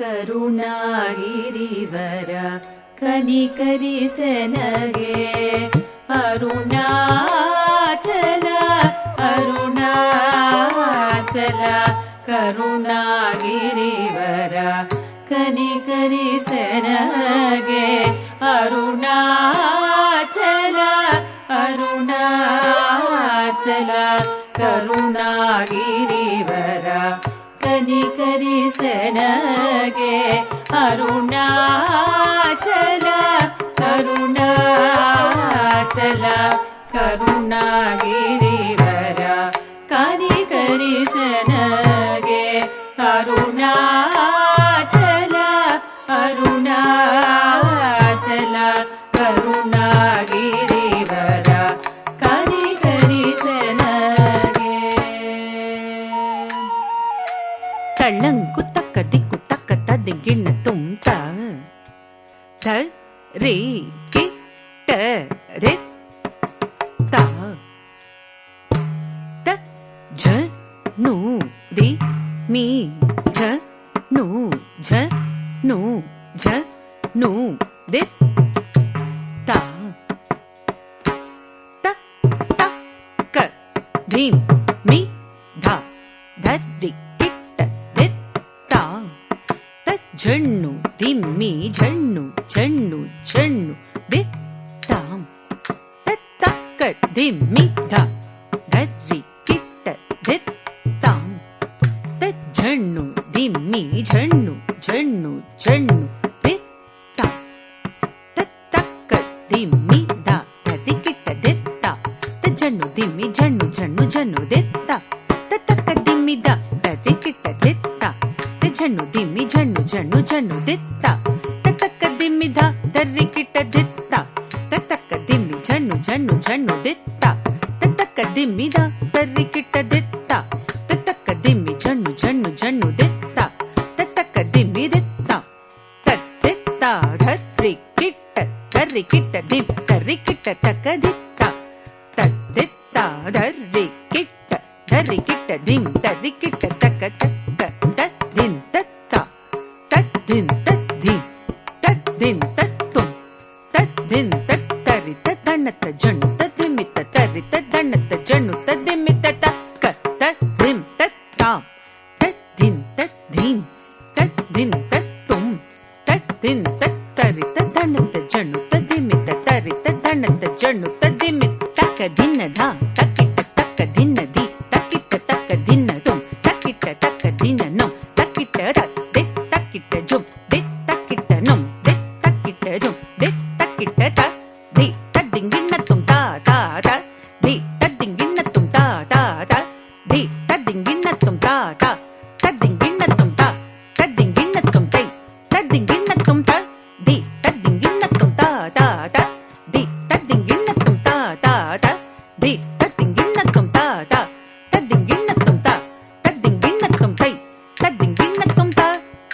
ಕರುಣಾಗಿರಿವರ ಕನಿಕರಿಸೆನಗೆ ಅರುಣಾಚಲ ಅರುಣಾಚಲ ಕರುಣಾಗಿರಿವರ ಕನಿಕರಿಸೆನಗೆ ಅರುಣಾಚಲ ಅರುಣಾಚಲ ಕರುಣಾಗಿರಿವರ ಕನಿಕರಿಸೆನಗೆ ಅರುಣಾಚಲ ಅರುಣಾಚಲ ಕರುಣಾಗಿರಿವರ ಕನಿಕರಿಸೆನಗೆ ಅರುಣಾಚಲ ಅರುಣಾಚಲ ಕರುಣಾಗಿರಿವರ ಕನಿಕರಿಸೆನಗೆ ತಳ್ಳಂಕು ತಕ್ಕ ದಿಕ್ಕು ತಕ್ಕ ತದಿಗಿಣ್ಣ ತುಂಬ್ತ ತ ರೇ ಕಿಟ್ಟ ರೆ ತ ತ ಝ ನು ದಿ ಮಿ ಝ ನು ಝ ನು ಝ ನು ದೆ ತ ತ ತ ಕ ಧಿಂ ಮಿ ಧ ಧರಿ ಝಣ್ಣು ದಿಮ್ಮಿ ಝಣ್ಣು ಝಣ್ಣು ಝಣ್ಣು ದಿ ತಾಂ ತಕ್ಕ ದಿಮ್ಮಿ ಧ ಧರ್ರಿ ಕಿಟ್ಟ ದಿ ತಾಂ ಝಣ್ಣು ದಿಮ್ಮಿ ಝಣ್ಣು ಝಣ್ಣು ಝಣ್ಣು ದಿ ತಾಂ ತಕ್ಕ ದಿಮ್ಮಿ ಧ ಧರ್ರಿ ಕಿಟ್ಟ ದಿ ತಾ ಝಣ್ಣು ದಿಮ್ಮಿ ಝಣ್ಣು ಝಣ್ಣು ಝಣ್ಣು ದಿ ತಾ ತಕ್ಕ ದಿಮ್ಮಿ ಧ ಧರ್ರಿ ಕಿಟ್ಟ ದಿ ತಾ ಝಣ್ಣು ದಿಮ್ಮಿ ಝಣ್ಣು ಝಣ್ಣು ಝಣ್ಣು ದಿತ್ತ ತಕ್ಕ ದಿಮ್ಮಿ ಧ ಧರ್ರಿ ಕಿಟ್ಟ ದಿತ್ತ ತಕ್ಕ ದಿಮ್ಮಿ ಝಣ್ಣು ಝಣ್ಣು ಝಣ್ಣು ದಿತ್ತ ತಕ್ಕ ದಿಮ್ಮಿ ಧ ಧರ್ರಿ ಕಿಟ್ಟ ದಿತ್ತ ತಕ್ಕ ದಿಮ್ಮಿ ಝಣ್ಣು ಝಣ್ಣು ಝಣ್ಣು ದಿತ್ತ ತಕ್ಕ ದಿಮ್ಮಿ ದಿತ್ತ ತತ್ತ ಧರ್ರಿ ಕಿಟ್ಟ ದಿಮ್ ಧರ್ರಿ ಕಿಟ್ಟ ತಕ್ಕ ದಿತ್ತ ತತ್ತ ಧರ್ರಿ ಕಿಟ್ಟ ದಿಮ್ ಧರ್ರಿ ಕಿಟ್ಟ ತಕ್ಕ ತಕ್ಕ ದಿನ್ ತತ್ತ ತದ್ದಿನ್ ತದ್ದಿನ್ ತದ್ದಿನ್ ತತ್ತುಂ ತದ್ದಿನ್ ತತ್ತರಿ ತದ್ದಣ್ಣತ್ತ ಜಣ್ಣು ತದ್ದಿಮಿತ್ತ ತರಿ ತದ್ದಣ್ಣತ್ತ ಜಣ್ಣು ತದ್ದಿಮಿತ್ತ ತಕ್ಕ ತದ್ದಿಂ ತತ್ತಾಂ ತದ್ದಿನ್ ತದ್ದಿನ್ ತದ್ದಿನ್ ತತ್ತುಂ ತದ್ದಿನ್ ತತ್ತರಿ ತದ್ದಣ್ಣತ್ತ ಜಣ್ಣು ತದ್ದಿಮಿತ್ತ ತರಿ ತದ್ದಣ್ಣತ್ತ ಜಣ್ಣು ತದ್ದಿಮಿತ್ತ ತಕ್ಕ ದಿನ್ನ ಧ ತಕ್ಕಿಟ್ಟ ತಕ್ಕ ದಿನ್ನ ದಿ ತಕ್ಕಿಟ್ಟ ತಕ್ಕ ದಿನ್ನ ತುಂ ತಕ್ಕಿಟ್ಟ ತಕ್ಕ ದಿನ್ನ ನಂ ತಕ್ಕಿಟ್ಟ ತಕ್ಕಿಟ್ಟ ಜುಂ ದಿ ತಕ್ಕಿಟ್ಟ ನಂ ದಿ ತಕ್ಕಿಟ್ಟ ಜುಂ ದಿ ತಕ್ಕಿಟ್ಟ ತ ದಿ ತದ್ದಿಂಗಿನ್ನ ತುಂ ತಾ ತಾ ತ ದಿ ತದ್ದಿಂಗಿನ್ನ ತುಂ ತಾ ತಾ ತ ದಿ ತದ್ದಿಂಗಿನ್ನ ತುಂ ತಾ ತಾ ತದ್ದಿಂಗಿನ್ನ ತುಂ ತಾ ತದ್ದಿಂಗಿನ್ನ ತುಂ ತೈ ತದ್ದಿಂಗಿನ್ನ ತುಂ ತ ದಿ ತದ್ದಿಂಗಿನ್ನ ತುಂ ತಾ ತಾ ತ ದಿ ತದ್ದಿಂಗಿನ್ನ ತುಂ ತಾ ತಾ ತ ದಿ ತದ್ದಿಂಗಿನ್ನ ತುಂ ತಾ ತಾ ತದ್ದಿಂಗಿನ್ನ ತುಂ ತಾ ತದ್ದಿಂಗಿನ್ನ ತುಂ ತೈ ತದ್ದಿಂಗಿನ್ನ ತುಂ ತಾ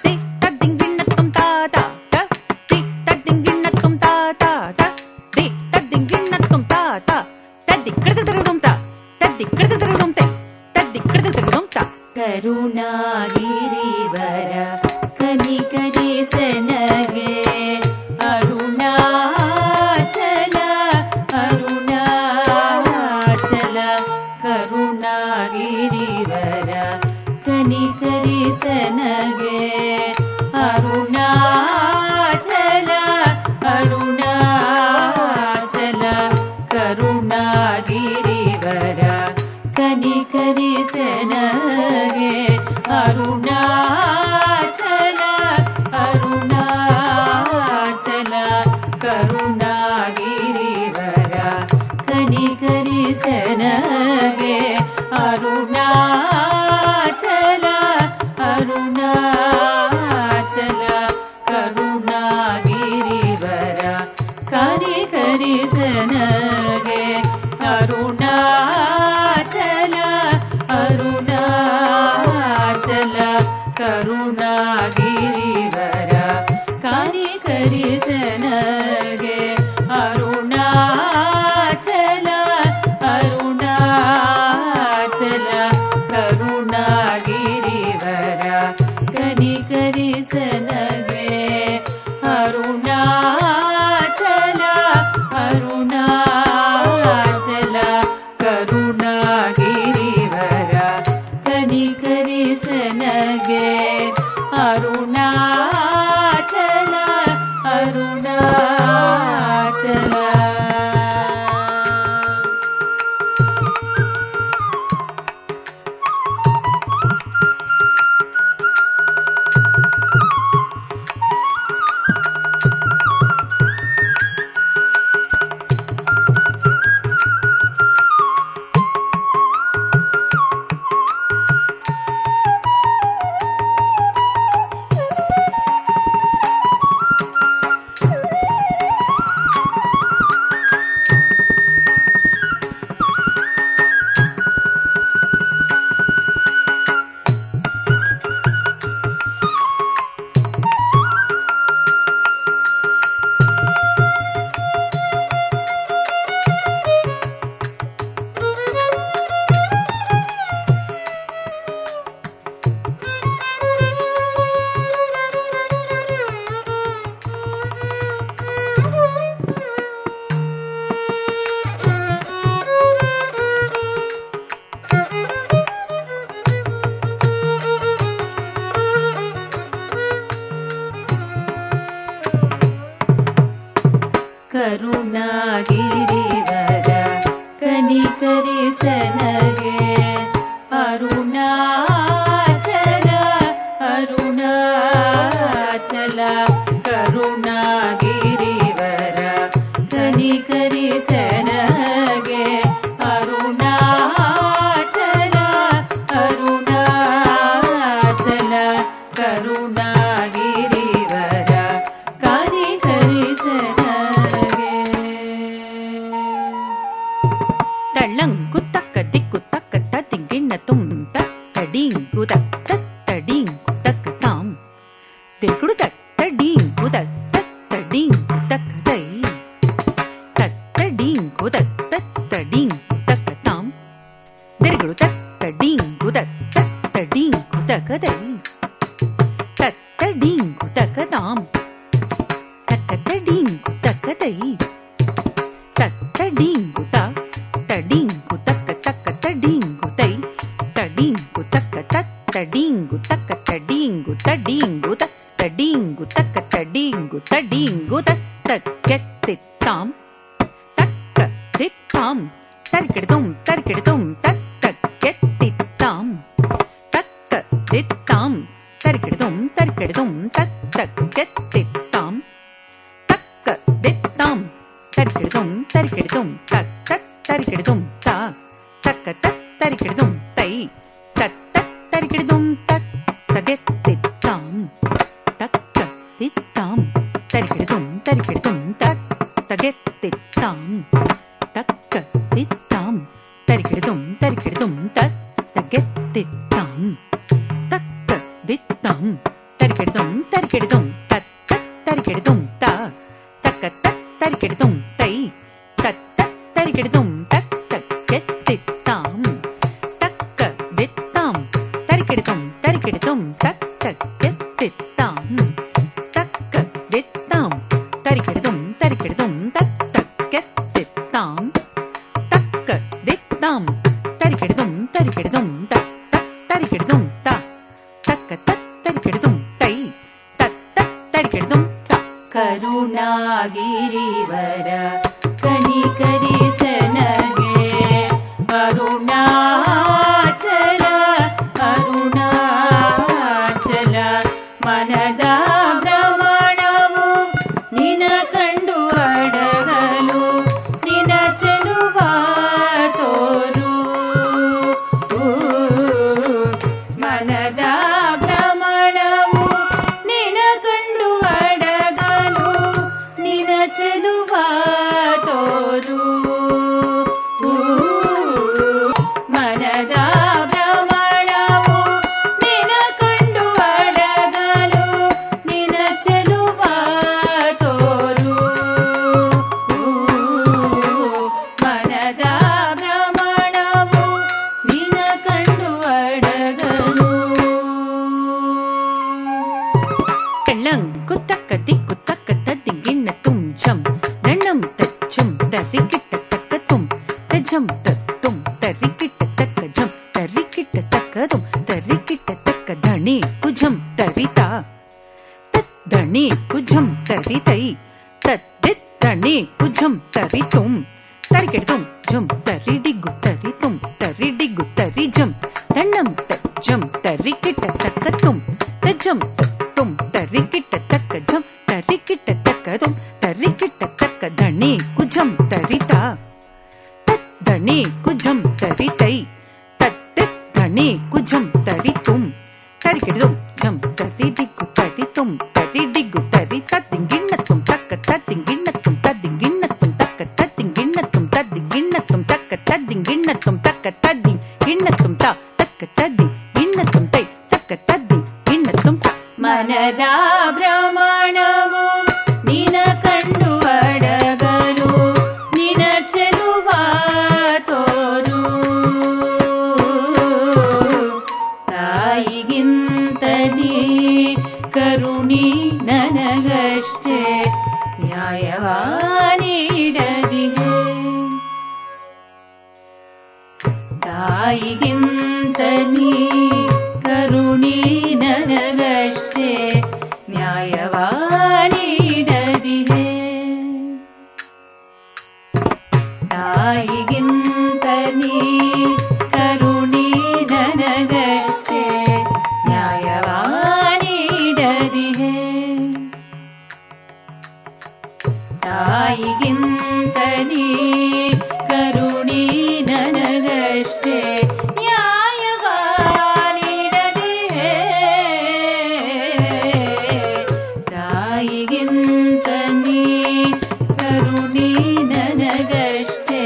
ದಿ ತದ್ದಿಂಗಿನ್ನ ತುಂ ತಾ ತಾ ತ ದಿ ತದ್ದಿಂಗಿನ್ನ ತುಂ ತಾ ತಾ ತ ದಿ ತದ್ದಿಂಗಿನ್ನ ತುಂ ತಾ ತಾ ತದ್ದಿ ಕೃತದರದುಂ ತಾ ತದ್ದಿ ಕೃತದರದುಂ ತೈ ತದ್ದಿ ಕೃತದರದುಂ ತಾ ಕರುಣಾಗಿರಿವರ ಕನಿಕರಿಸೆನಗೆ ಅರುಣಾಚಲ ಅರುಣಾಚಲ ಕರುಣಾಗಿರಿವರ ಕನಿಕರಿಸೆನಗೆ ಅರುಣಾಚಲ ಅರುಣಾಚಲ ಕರುಣಾಗಿರಿವರ ಕನಿಕರಿಸೆನಗೆ ಅರುಣಾಚಲ ಅರುಣಾಚಲ ಕರುಣಾಗಿರಿವರ ಕನಿಕರಿಸೆನಗೆ ಅರುಣಾಚಲ ಅರುಣಾಚಲ ಕರುಣಾಗಿರಿವರ ಕನಿಕರಿಸೆನಗೆ ಅರುಣಾಚಲ ಅರುಣಾಚಲ ಕರುಣಾಗಿರಿವರ ಕನಿಕರಿಸೆನಗೆ ಅರುಣಾಚಲ ಅರುಣಾಚಲ ಕರಿಸನಗೆ ಅರುಣಾಚಲ ಅರುಣಾಚಲ ಕರುಣಾಗಿರಿವರ ಕನಿಕರಿಸನಗೆ ಅರುಣಾಚಲ ಅರುಣಾಚಲ ಕರುಣಾಗಿರಿವರ ಕನಿಕರಿಸನಗೆ ತಳ್ಳಂಕು ತಕ್ಕ ದಿಕ್ಕು ತಕ್ಕ ತಿಂಗಿಣ್ಣ ತುಂಬ ತಡೀಂಕು ತಡೀಂಕು ತಕ್ಕ ತಾಂ ತಿರುಗುಡು ತಡೀಂಕು ತಡೀಂಕು ತಕ್ಕ ದೈ ತಡೀಂಕು ತಡೀಂಕು ತಕ್ಕ ತಾಂ ತಿರುಗುಡು ತಡೀಂಕು ತಡೀಂಕು ತಕ್ಕ ದೈ ತಡೀಂಕು ತಕ್ಕ ತಾಂ ತಡೀಂಕು ತಕ್ಕ ದೈ ತಡೀಂಕು ತಡೀಂಕು ತಕ್ಕ ತಕ್ಕ ತಡೀಂಕು ತೈ ತಡೀಂಕು ತಕ್ಕ ತಡೀಂಕು ತಕ್ಕ ತಡೀಂಕು ತಡೀಂಕು ತಡೀಂಕು ತಕ್ಕ ತಡೀಂಕು ತಡೀಂಕು ತಕ್ಕೆತ್ತಿತ್ತಾಂ ತಕ್ಕ ದಿತ್ತಾಂ ತರ್ಕಿಡ್ದುಂ ತಕ್ಕೆತ್ತಿತ್ತಾಂ ತಕ್ಕ ದಿತ್ತಾಂ ತರ್ಕಿಡ್ದುಂ ತಕ್ಕೆತ್ತಿತ್ತಾಂ ತಕ್ಕ ದಿತ್ತಾಂ ತರ್ಕಿಡ್ದುಂ ತರಿಕಿಡ್ದುಂ ತಕ್ಕ ತರಿಕಿಡ್ದುಂ ತೈ ತರಿಕಿಡ್ದುಂ ತಗೆತ್ತಿತ್ತಾಂ ತಕ್ಕ ತಿತ್ತಾಂ ತರಿಕಿಡ್ದುಂ ತಗೆತ್ತಿತ್ತಾಂ ತಕ್ಕ ತಿತ್ತಾಂ ತರಿಕಿಡ್ದುಂ ತಗೆತ್ತಿತ್ತಾಂ ತಕ್ಕ ದಿತ್ತಾಂ ತರಿಕಿಡ್ದುಂ ತರಿಕಿಡ್ದುಂ ತಕ್ಕ ತರಿಕಿಡ್ದುಂ ತೈ ತರಿಕಿಡ್ದುಂ ತಕ್ಕೆತ್ತಿತ್ತಾಂ ತಕ್ಕ ದಿತ್ತಾಂ ತರಿಕಿಡ್ದುಂ ತಕ್ಕೆತ್ತಿತ್ತಾಂ ತಕ್ಕ ದಿತ್ತಾಂ ತರಿಕಿಡ್ದುಂ ತಕ್ಕೆತ್ತಿತ್ತಾಂ ತಕ್ಕ ದಿತ್ತಾಂ ತರಿಕಿಡ್ದುಂ ತರಿಕಿಡ್ದುಂ ತಕ್ಕ ತರಿಕಿಡ್ದುಂ ತೈ ತರಿಕಿಡ್ದುಂ ಕರುಣಾಗಿರಿವರ ಕನಿಕರಿಸನಗೆ ಅರುಣಾಚಲ ಅರುಣಾಚಲ ಮನದ ಭ್ರಮಣವು ನಿನ ಕಂಡು ಅಡಗಲು ನಿನ ಚೆಲುವ ತೋರು ಮನದ ಭ್ರಮಣವು ನಿನ ಕಂಡು ಅಡಗಲು ನಿನ ಚೆಲುವ ತೋರು ಮನದ ಭ್ರಮಣವು ನಿನ ಕಂಡು ಅಡಗಲು ನಿನ ಚೆಲುವ ತೋರು ಮನದ ಭ್ರಮಣವು ನಿನ ಕಂಡು ಅಡಗಲು ಕಳ್ಳಂಕು ತಕ್ಕ ದಿಕ್ಕು ತಕ್ಕ ತದ್ದಿಂಗಿಣ್ಣ ತುಂ ಝಂ ದಣ್ಣಂ ತಚ್ಚಂ ತರಿಕಿಟ್ಟ ತಕ್ಕ ತುಂ ತಜಂ ತತ್ತುಂ ತರಿಕಿಟ್ಟ ತಕ್ಕ ಝಂ ತರಿಕಿಟ್ಟ ತಕ್ಕ ತುಂ ತರಿಕಿಟ್ಟ ತಕ್ಕ ಧಣಿ ಕುಜಂ ತರಿತಾ ತದ್ದಣಿ ಕುಜಂ ತರಿತೈ ತದ್ದಿದ್ದಣಿ ಕುಜಂ ತರಿತುಂ ತರಿಕಿಡ್ದುಂ ಝಂ ತರಿಡಿಗು ತರಿತುಂ ತರಿಡಿಗು ತರಿಜಂ ದಣ್ಣಂ ತಜ್ಜಂ ತರಿಕಿಟ್ಟ ತಕ್ಕ ತುಂ ತಜಂ ತುಂ ತರಿಕಿಟ್ಟ ತಕ್ಕ ಝಂ ತರಿಕಿಟ್ಟ ತಕ್ಕ ತುಂ ತರಿಕಿಟ್ಟ ತಕ್ಕ ಧಣಿ ಕುಜಂ ತರಿತಾ ತದ್ದಣಿ ಕುಜಂ ತರಿತೈ ತದ್ದಣಿ ಕುಜಂ ತರಿತುಂ ತರಿಕಿಡ್ದುಂ ಝಂ ತರಿಡಿಗು ತರಿತುಂ ತರಿಡಿಗು ತರಿ ತದ್ದಿಂಗಿಣ್ಣತ್ತುಂ ತಕ್ಕ ತದ್ದಿಂಗಿಣ್ಣತ್ತುಂ ತದ್ದಿಂಗಿಣ್ಣತ್ತುಂ ತಕ್ಕ ತದ್ದಿಂಗಿಣ್ಣತ್ತುಂ ತದ್ದಿಂಗಿಣ್ಣತ್ತುಂ ತಕ್ಕ ತದ್ದಿಂಗಿಣ್ಣತ್ತುಂ ತಕ್ಕ ತದ್ದಿಂಗಿಣ್ಣತ್ತುಂ ತಕ್ಕ ತದ್ದಿಂಗಿಣ್ಣತ್ತುಂ ತೈ ತಕ್ಕ ತದ್ದಿಂಗಿಣ್ಣತ್ತುಂ ಮನದ ಭ್ರಮಣವು ನಿನ ಕಂಡು ಅಡಗಲು ನಿನ ಚೆಲುವ ತೋರು ತಾಯಿಗಿಂತ ನೀ ಕರುಣಿ ನನಗಷ್ಟೇ ನ್ಯಾಯವಾನಿಡದಿಗೆ ತಾಯಿಗಿಂತ ನೀ ಕರುಣಿ ನನಗಷ್ಟೇ ನ್ಯಾಯವಾನಿಡದಿಗೆ ತಾಯಿಗಿಂತ ನೀ ಕರುಣಿ ನನಗಷ್ಟೇ ನ್ಯಾಯವ ನೀಡದಿಹೆ. ತಾಯಿಗಿಂತ ನೀ ಕರುಣಿ ನನಗಷ್ಟೇ ನ್ಯಾಯವ ನೀಡದಿಹೆ. ತಾಯಿಗಿಂತ ನೀ ಕರುಣಿ ನನಗಷ್ಟೇ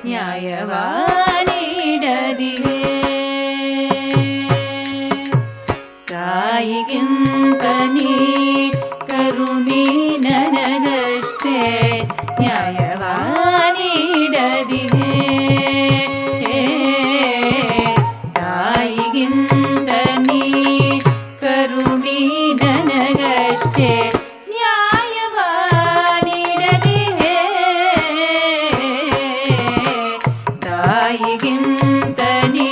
ನ್ಯಾಯವ ನೀಡದಿಹೆ. ತಾಯಿಗಿಂತ ನೀ ಕರುಣಿ ನನಗಷ್ಟೇ ನ್ಯಾಯವ ನೀಡದಿಹೆ. ತಾಯಿಗಿಂತ ನೀ ಕರುಣಿ ನನಗಷ್ಟೇ ನ್ಯಾಯವ ನೀಡದಿಹೆ. ತಾಯಿಗಿಂತ ನೀ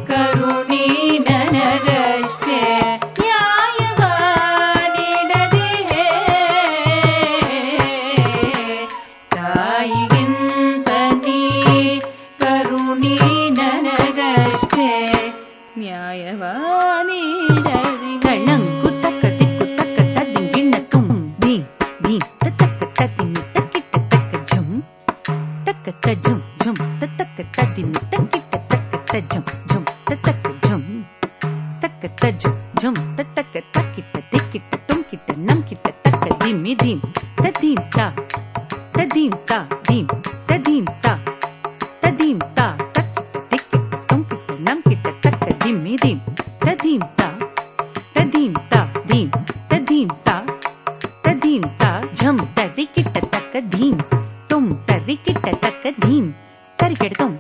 ಕರುಣಿ ನನಗಷ್ಟೇ ನ್ಯಾಯವ ನೀಡದಿಹೆ. ತಾಯಿಗಿಂತ ನೀ ಕರುಣಿ ನನಗಷ್ಟೇ ನ್ಯಾಯವ ನೀಡದಿಹೆ. ತಳ್ಳಂಕು ತಕ್ಕ ದಿಕ್ಕು ತಕ್ಕ ತದಿಂಗಿಣ್ಣ ತುಂ ದೀಂ ದೀಂ ತಕ್ಕ ತದಿಮಿ ತಕ್ಕಿಟ್ಟ ತಕ್ಕ ಝುಂ ತಕ್ಕ ತಜುಂ ಝುಂ ತಕ್ಕ ತದಿಮಿ ತಕ್ಕಿಟ್ಟ ತಕ್ಕ ತಜುಂ ಝುಂ ತಕ್ಕ ಝುಂ ತಕ್ಕ ತಜುಂ ಝುಂ ತಕ್ಕ ತಕ್ಕಿಟ್ಟ ದಿಕ್ಕಿಟ್ಟ ತುಂಕಿಟ್ಟ ನಂಕಿಟ್ಟ ತಕ್ಕ ದಿಮ್ಮಿ ದೀಂ ತದೀಂ ತಾ ತದೀಂ ತಾ ದೀಂ ತದೀಂ ತಾ ತದೀಂ ತಾ ತಕ್ಕಿಟ್ಟ ದಿಕ್ಕಿಟ್ಟ ತುಂಕಿಟ್ಟ ನಂಕಿಟ್ಟ ತಕ್ಕ ದಿಮ್ಮಿ ದೀಂ ತದೀಂ ತಾ ತದೀಂ ತಾ ದೀಂ ತದೀಂ ತಾ ತದೀಂ ತಾ ಝಂ ತರಿಕಿಟ್ಟ ತಕ್ಕ ಧೀಂ ತುಂ ತರಿಕಿಟ್ಟ ತಕ್ಕ ಧೀಂ ತರಿಕೆಡ್ತುಂ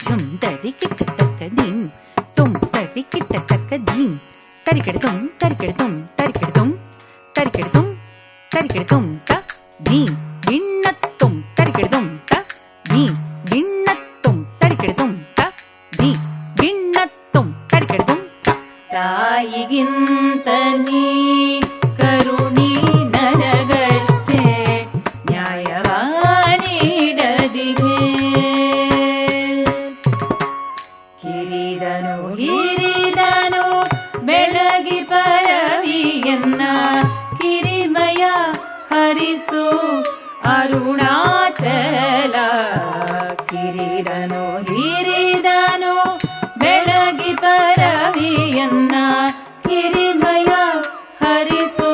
ಝಂ ತರಿಕಿಟ್ಟ ತಕ್ಕ ಧೀಂ ತುಂ ತರಿಕಿಟ್ಟ ತಕ್ಕ ಧೀಂ ತರಿಕೆಡ್ತುಂ ತರಿಕೆಡ್ತುಂ ತ ಧೀಂ ಗಿಣ್ಣತ್ತುಂ ತರಿಕೆಡ್ತುಂ ತ ಧೀಂ ಗಿಣ್ಣತ್ತುಂ ತರಿಕೆಡ್ತುಂ ತ ಧೀಂ ಗಿಣ್ಣತ್ತುಂ ತರಿಕೆಡ್ತುಂ ತ. ತಾಯಿಗಿಂತ ನೀ ಕರುಣಿ ನನಗಷ್ಟೇ ನ್ಯಾಯವ ನೀಡದಿಹೆ. ಕಿರಿದನು ಹಿರಿದನು ಬೆಳಗಿ ಪರವಿಯನ್ನ ಕಿರಿಮಯ ಹರಿಸು ಅರುಣಾಚಲ. ಕಿರಿದನು ಹಿರಿದನು ಬೆಳಗಿ ಪರವಿಯನ್ನ ಕಿರಿಮಯ ಹರಿಸು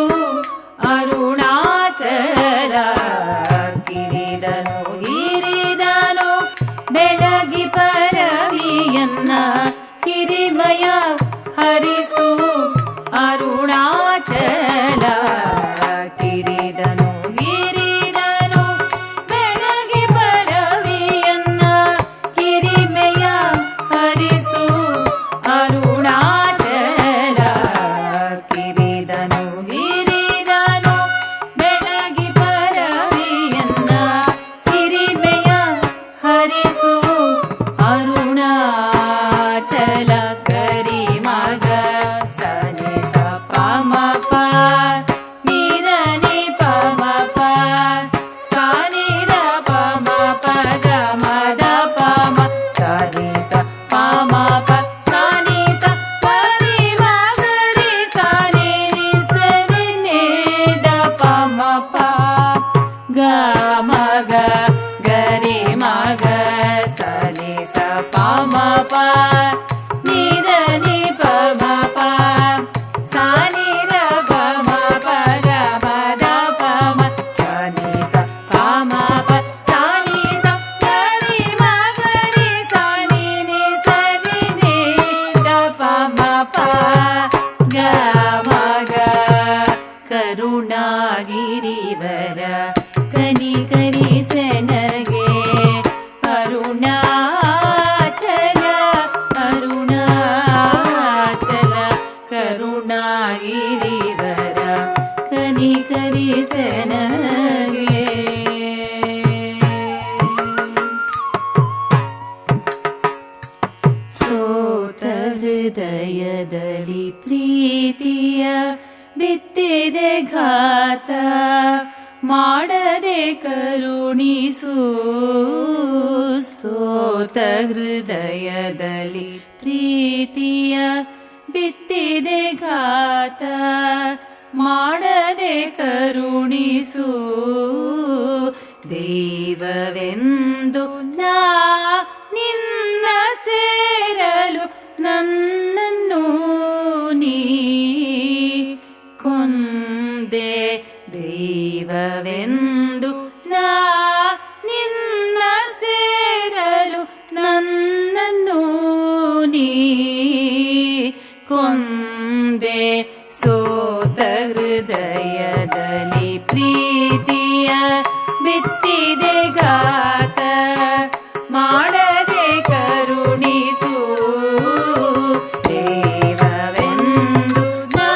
ಅರುಣಾಚಲ. ಕಿರಿದನು ಹಿರಿದನು ಬೆಳಗಿ ಪರವಿಯನ್ನ ಕಿರಿಮಯ ಹರಿಸು ಅರುಣಾಚಲ. ಕಿರಿದನು ಹಿರಿದನು ಬೆಳಗಿ ಪರವಿಯನ್ನ ಕಿರಿಮೆಯ ಹರಿಸು ಅರುಣಾಚಲ. ಕಿರಿದನು ಹಿರಿದನು ಬೆಳಗಿ ಪರವಿಯನ್ನ ಕಿರಿಮೆಯ ಹರಿಸು ಅರುಣಾಚಲ. ಕರಿ ಮಗ ಸನಿ ಸ ಪ ಮ ಪ ನೀ ದ ನಿ ಪ ಮ ಪ ಸ ನಿ ದ ಪ ಮ ಪ ಗ ಮ ದ ಪ ಮ ಸ ನಿ ಸ ಪ ಮ ಪ ಸ ನಿ ಸ ಕರಿ ಮ ಗರಿ ಸ ನಿ ರಿ ಸ ರಿ ನಿ ದ ಪ ಮ ಪ ಗ ಮ ಗ ಗರಿ ಮ ಗ ಸ ನಿ ಸ ಪ ಮ ಪ ನೀ ದ ನಿ ಪ ಮ ಪ ಸ ನಿ ದ ಪ ಮ ಪ ಗ ಮ ದ ಪ ಮ ಸ ನಿ ಸ ಪ ಮ ಪ ಸ ನಿ ಸ ಗರಿ ಮ ಗರಿ ಸ ನಿ ನಿ ಸ ರಿ ನಿ ದ ಪ ಮ ಪ ಗ ಮ ಗ. ಕರುಣಾಗಿರಿವರ ಕನಿಕರಿಸೆನಗೆ ಅರುಣಾಚಲ ಅರುಣಾಚಲ. ಕರುಣಾಗಿರಿವರ ಕನಿಕರಿಸೆನಗೆ. ಸೋತ ಹೃದಯದಲ್ಲಿ ಪ್ರೀತಿಯ ಬಿತ್ತಿದೆ ಘಾತ ಮಾಡದೆ ಕರುಣಿಸು ಸೋತ ಹೃದಯದಲ್ಲಿ ಪ್ರೀತಿಯ ಬಿತ್ತಿದೆ ಘಾತ ಮಾಡದೆ ಕರುಣಿಸು ದೈವವೆಂದು ನಾ ನಿನ್ನ ಸೇರಲು ನನ್ನನ್ನು ನೀ ಕೊಂದೆ ದೈವವೆಂದು ನಾ ನಿನ್ನ ಸೇರಲು ನನ್ನನ್ನು ನೀ ಕೊಂದೆ ಸೋತ ಹೃದಯದಲ್ಲಿ ಪ್ರೀತಿಯ ಬಿತ್ತಿದೆ ಘಾತ ಮಾಡದೆ ಕರುಣಿಸು ದೇವವೆಂದು ನಾ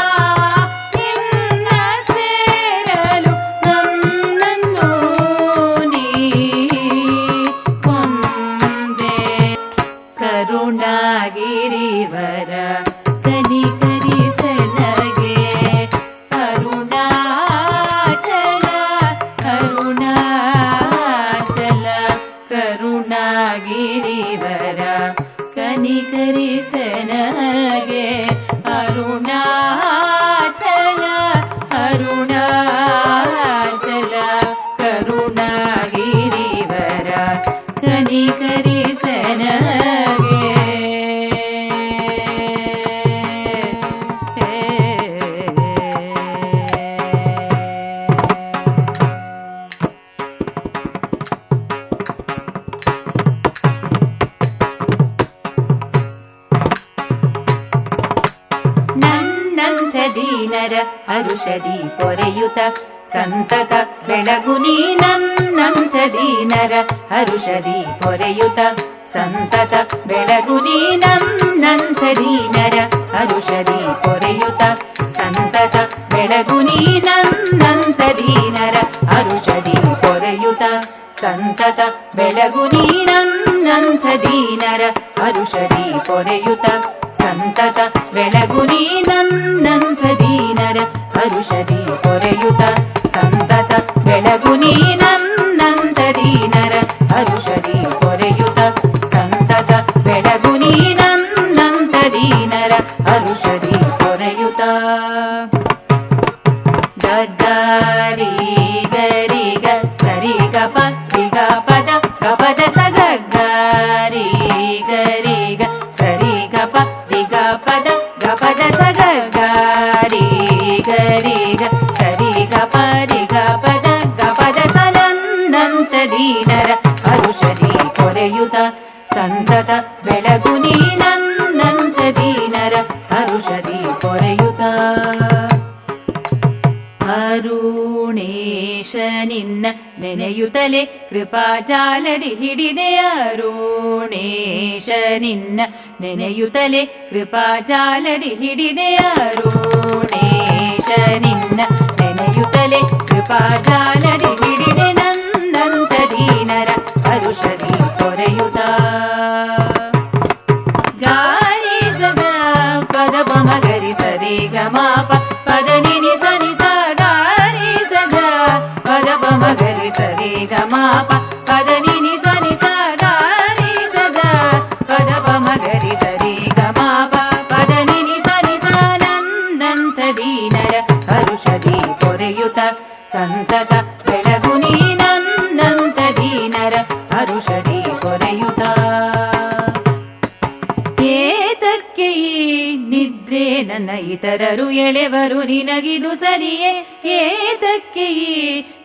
ನಿನ್ನ ಸೇರಲು ನನ್ನನ್ನು ನೀ ಕೊಂದೆ ಕರುಣಾಗಿರಿವರ ಕನಿಕರಿಸನಗೆ ಅರುಣಾಚಲ ಅರುಣಾಚಲ ಕರುಣಾಗಿರಿವರ ಕನಿಕರಿಸನಗೆ ಅರುಣಾಚಲ ಅರುಣಾಚಲ ಕರುಣಾಗಿರಿವರ ಕನಿಕರಿಸನಗೆ ನನ್ನಂಥ ದೀನರ ಹರುಷದಿ ಪೊರೆಯುತ ಸಂತತ ಬೆಳಗು ನೀ ನನ್ನಂಥ ದೀನರ ಹರುಷದಿ ಪೊರೆಯುತ ಸಂತತ ಬೆಳಗು ನೀ ನನ್ನಂಥ ದೀನರ ಹರುಷದಿ ಪೊರೆಯುತ ಸಂತತ ಬೆಳಗು ನೀ ನನ್ನಂಥ ದೀನರ ಹರುಷದಿ ಪೊರೆಯುತ ಸಂತತ ಬೆಳಗು ನೀ ನನ್ನಂಥ ದೀನರ ಹರುಷದಿ ಪೊರೆಯುತ ಸಂತತ ಬೆಳಗು ನೀ ನನ್ನಂಥ ದೀನರ ಹರುಷದಿ ಪೊರೆಯುತ ಸಂತತ ಬೆಳಗು ನೀ ನನ್ನಂಥ ದೀನರ ಹರುಷದಿ ಪೊರೆಯುತ ಸಂತತ ಬೆಳಗು ನೀ ನನ್ನಂಥ ದೀನರ ಹರುಷದಿ ಪೊರೆಯುತ ಗಗ್ಗಾರಿ ಗರಿಗ ಸರಿ ಗಪ ರಿಗ ಪದ ಗಪದ ಸಗಗ್ಗಾರಿ ಗರಿಗ ಸರಿ ಗಪ ರಿಗ ಪದ ಗಪದ ಸಗಗ್ಗಾರಿ ಗರಿಗ ಸರಿ ಗಪ ರಿಗ ಪದ ಗಪದ ಸನನ್ನಂತ ದೀನರ ಹರುಷದಿ ಪೊರೆಯುತ ಸಂತತ ಬೆಳಗು ನೀ ನನ್ನಂತ ದೀನರ ಹರುಷದಿ ಪೊರೆಯುತ ಅರುಣೇಶ ನಿನ್ನ ನೆನೆಯುತ್ತಲೇ ಕೃಪಾಜಾಲದಿ ಹಿಡಿದೆ ಅರುಣೇಶ ನಿನ್ನ ನೆನೆಯುತ್ತಲೇ ಕೃಪಾಜಾಲದಿ ಹಿಡಿದೆ ಅರುಣೇಶ ನಿನ್ನ ನೆನೆಯುತ್ತಲೇ ಕೃಪಾಜಾಲದಿ ಹಿಡಿದೆ ನನ್ನಂತ ದೀನರ ಹರುಷದಿ ಪೊರೆಯುತ ಗಾರಿ ಸದಾ ಪದ ಪಮ ಗರಿ ಸರಿ ಗಮಾಪ ಪದ ನಿನಿ ಸನಿ ಸ ಗಾರಿ ಸದಾ ಪದ ಪಮ ಗರಿ ಸರಿ ಗಮಾಪ ಪದ ನಿನಿ ಸನಿ ಸ ಗಾರಿ ಸದಾ ಪದ ಪಮ ಗರಿ ಸರಿ ಗಮಾಪ ಪದ ನಿನಿ ಸನಿ ಸ ನನ್ನಂಥ ದೀನರ ಹರುಷದಿ ಪೊರೆಯುತ ಸಂತತ ಬೆಳಗು ನೀ ನನ್ನಂಥ ದೀನರ ಹರುಷದಿ ಪೊರೆಯುತ ಏತಕ್ಕೆ ಈ ನಿದ್ರೆ ನನ್ನ ಇತರರು ಎಳೆವರು ನಿನಗಿದು ಸರಿಯೇ ಏತಕ್ಕೆ ಈ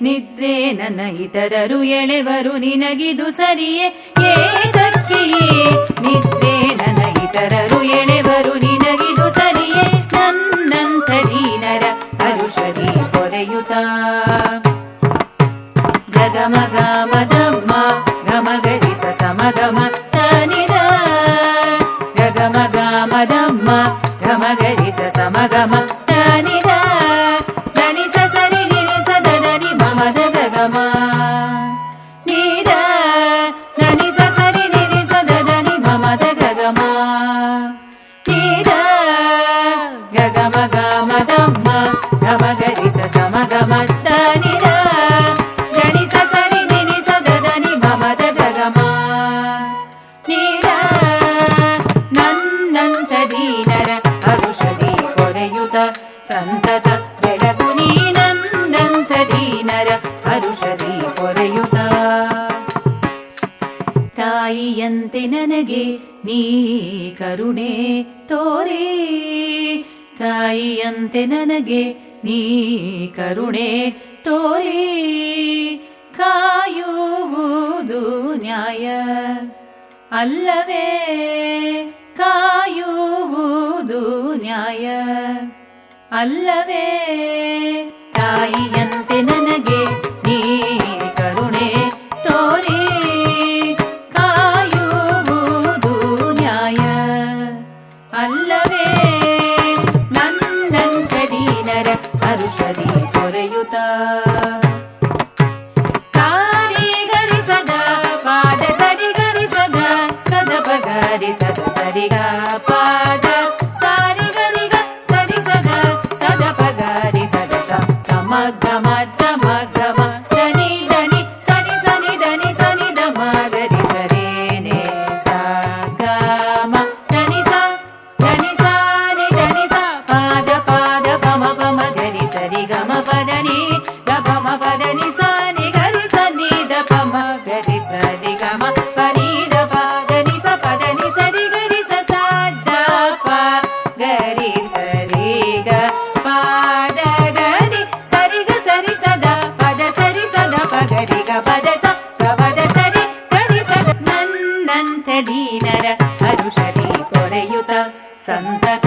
ನಿದ್ರೆ ನನ್ನ ಇತರರು ಎಳೆವರು ನಿನಗಿದು ಸರಿಯೇ ಏತಕ್ಕೆ ಈ ನಿದ್ರೆ ನನ್ನ ಇತರರು ಎಳೆವರು ನಿನಗಿದು ಸರಿಯೇ ನನ್ನಂಥ ದೀನರ ಹರುಷದಿ ಪೊರೆಯುತ ಗಗಮಗ ಮದಮ್ಮ ಗಮಗರಿ ಸ ಸಮಗಮ ತನಿದ ಗಗಮಗ ಮದಮ್ಮ ಗಮಗರಿ ಸ ಸಮಗಮ ತನಿದ ಧನಿ ಸ ಸರಿ ನಿನಿ ಸ ಧನಿ ಮಮದ ಗಗಮ ನಿದ ಧನಿ ಸ ಸರಿ ನಿನಿ ಸ ಧನಿ ಮಮದ ಗಗಮ ನಿದ ಗಗಮಗ ಮದಮ್ಮ ಗಮಗರಿ ಸ ಸಮಗಮ ತನಿದ ಧನಿ ಸ ಸರಿ ನಿನಿ ಸ ಧನಿ ಮಮದ ಗಗಮ ಸಂತತ ಬೆಳಗು ನೀನಂದಂಥ ದೀನರ ಹರುಷದಿ ಪೊರೆಯುತ. ತಾಯಿಯಂತೆ ನನಗೆ ನೀ ಕರುಣೆ ತೋರಿ, ತಾಯಿಯಂತೆ ನನಗೆ ನೀ ಕರುಣೆ ತೋರಿ, ಕಾಯುವುದು ನ್ಯಾಯ ಅಲ್ಲವೇ, ಕಾಯುವುದು ನ್ಯಾಯ ಅಲ್ಲವೇ. ತಾಯಿಯಂತೆ ನನಗೆ ನೀ ಕರುಣೆ ತೋರಿ, ಕಾಯುವುದು ನ್ಯಾಯ ಅಲ್ಲವೇ. ನನ್ನಂಥ ದೀನರ ಹರುಷದಿ ಪೊರೆಯುತ. ತಾರಿ ಗರಿಸದ ಪಾದ ಸರಿ ಗರಿಸದ ಸದ ಪಗರಿ ಸದ ಸರಿಗ ಪಾದ ಸಾರಿ ಗರಿಗ ಸರಿ ಸದ ಸದ ಪಗರಿ ಸದ ಸಮಗ್ಗ ಮದ್ದ ಮಗ್ಗ ಧನಿ ಧನಿ ಸನಿ ಸನಿ ಧನಿ ಸನಿ ದ ಮಗರಿ ಸರೇನೆ ಸಗಮ ಧನಿ ಸ ಧನಿ ಸಾನಿ ಧನಿ ಸ ಪಾದ ಪಾದ ಪಮ ಪಮ ಗರಿ ಸರಿ ಗಮ ಪದನಿ ಗಮ ಪದನಿ ಸಾನಿ ಗರಿ ಸನಿ ದ ಪಮ ಗರಿ ಸರಿ ಗಮ ಪನಿ ದ ಪದನಿ ಸ ಪದನಿ ಸರಿ ಗರಿ ಸ ದ ಪ ಗರಿ ಸರಿ ಗ ಪಾದ ಗರಿ ಸರಿ ಗ ಸರಿ ಸದ ಪದ ಸರಿ ಸದ ಪಗರಿ ಗ ಪದ ಸ ಪದ ಸರಿ ಗರಿ ಸದ. ನನ್ನಂಥ ದೀನರ ಹರುಷದಿ ಪೊರೆಯುತ ಸಂತತ